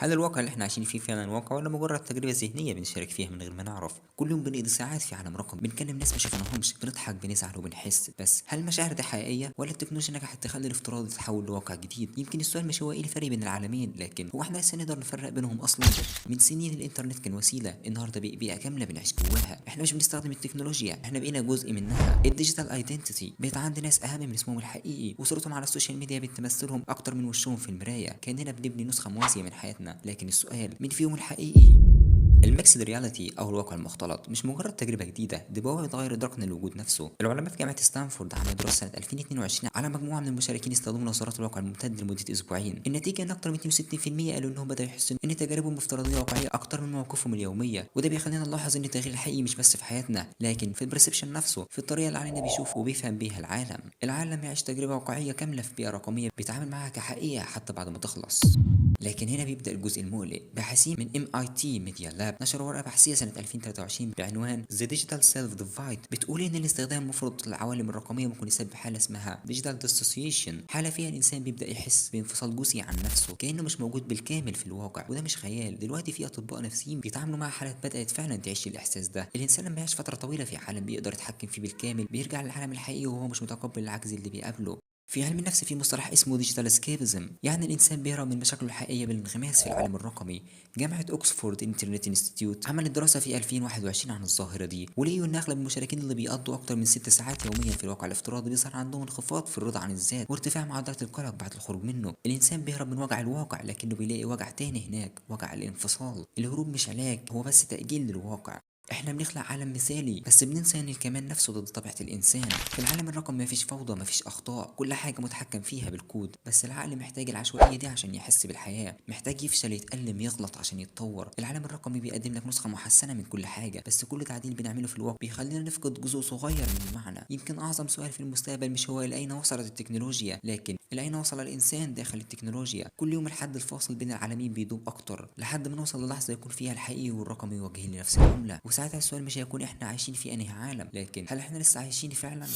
هل الواقع اللي احنا عايشين فيه فعلا واقع ولا مجرد تجربة ذهنية بنشارك فيها من غير ما نعرف؟ كل يوم بنقضي ساعات في عالم رقمي، بنكلم ناس ما شفناهمش، بنضحك بنزعل وبنحس، بس هل المشاعر دي حقيقية ولا التكنولوجيا نجحت تخلي الافتراض يتحول لواقع جديد؟ يمكن السؤال مش هو ايه الفرق بين العالمين، لكن هو احنا لسه نقدر نفرق بينهم اصلا؟ من سنين الانترنت كان وسيلة، النهارده بقى بيئة كاملة بنعيش جواها. احنا مش بنستخدم التكنولوجيا، احنا بقينا جزء منها. الديجيتال ايدنتيتي بقت عند ناس اهم من اسمهم الحقيقي، وصورتهم على السوشيال ميديا بتمثلهم اكتر من وشهم في المراية. كاننا بنبني نسخة موازية من حياتنا، لكن السؤال مين فيهم الحقيقي؟ الميكسد رياليتي او الواقع المختلط مش مجرد تجربه جديده، دي بوابه تغير ادراكنا للوجود نفسه. العلماء في جامعه ستانفورد عملوا دراسه سنه 2022 على مجموعه من المشاركين استخدموا نظارات الواقع الممتد لمده اسبوعين. النتيجه ان اكثر من 62% قالوا انهم بداوا يحسوا ان تجاربهم الافتراضيه واقعيه اكتر من مواقفهم اليوميه، وده بيخلينا نلاحظ ان التغيير الحقيقي مش بس في حياتنا لكن في البرسبشن نفسه، في الطريقه اللي علينا بيشوف وبيفهم بيها العالم. العالم يعيش تجربه واقعيه كامله في بيئه رقميه بيتعامل معاها كحقيقه حتى بعد ما تخلص. لكن هنا بيبدأ الجزء المقلق. باحثين من MIT ميديا لاب نشروا ورقة بحثية سنة 2023 بعنوان The Digital Self Divide، بتقول إن الاستخدام المفرط للعوالم الرقمية ممكن يسبب حالة اسمها Digital Dissociation، حالة فيها الإنسان بيبدأ يحس بانفصال جزئي عن نفسه، كأنه مش موجود بالكامل في الواقع. وده مش خيال، دلوقتي في أطباء نفسيين بيتعاملوا مع حالات بدأت فعلا تعيش الإحساس ده. الإنسان لما يعيش فترة طويلة في عالم بيقدر يتحكم فيه بالكامل بيرجع للعالم الحقيقي وهو مش متقبل العجز اللي بيقابله. في علم النفس في مصطلح اسمه ديجيتال اسكيبزم، يعني الانسان بيهرب من مشاكله الحقيقيه بالانغماس في العالم الرقمي. جامعه اوكسفورد انترنت انستيتيوت عملت دراسه في 2021 عن الظاهره دي، ولقيوا ان اغلب المشاركين اللي بيقضوا اكتر من 6 ساعات يوميا في الواقع الافتراضي بيظهر عندهم انخفاض في الرضا عن الذات وارتفاع معدلات القلق بعد الخروج منه. الانسان بيهرب من وجع الواقع لكنه بيلاقي وجع تاني هناك، وجع الانفصال. الهروب مش علاج، هو بس تاجيل للواقع. احنا بنخلق عالم مثالي بس بننسى ان الكمال نفسه ضد طبيعة الانسان. في العالم الرقمي مفيش فوضى، مفيش اخطاء، كل حاجة متحكم فيها بالكود، بس العقل محتاج العشوائية دي عشان يحس بالحياة، محتاج يفشل يتألم يغلط عشان يتطور. العالم الرقمي بيقدم لك نسخة محسنة من كل حاجة، بس كل تعديل بنعمله في الواقع بيخلينا نفقد جزء صغير من المعنى. يمكن اعظم سؤال في المستقبل مش هو الى اين وصلت التكنولوجيا، لكن الى اين وصل الانسان داخل التكنولوجيا. كل يوم الحد الفاصل بين العالمين بيدوب اكتر لحد ما نوصل للحظة يكون فيها الحقيقي والرقمي واجهين لنفس الجملة. وساعتها السؤال مش هيكون احنا عايشين في انهي عالم، لكن هل احنا لسه عايشين فعلا؟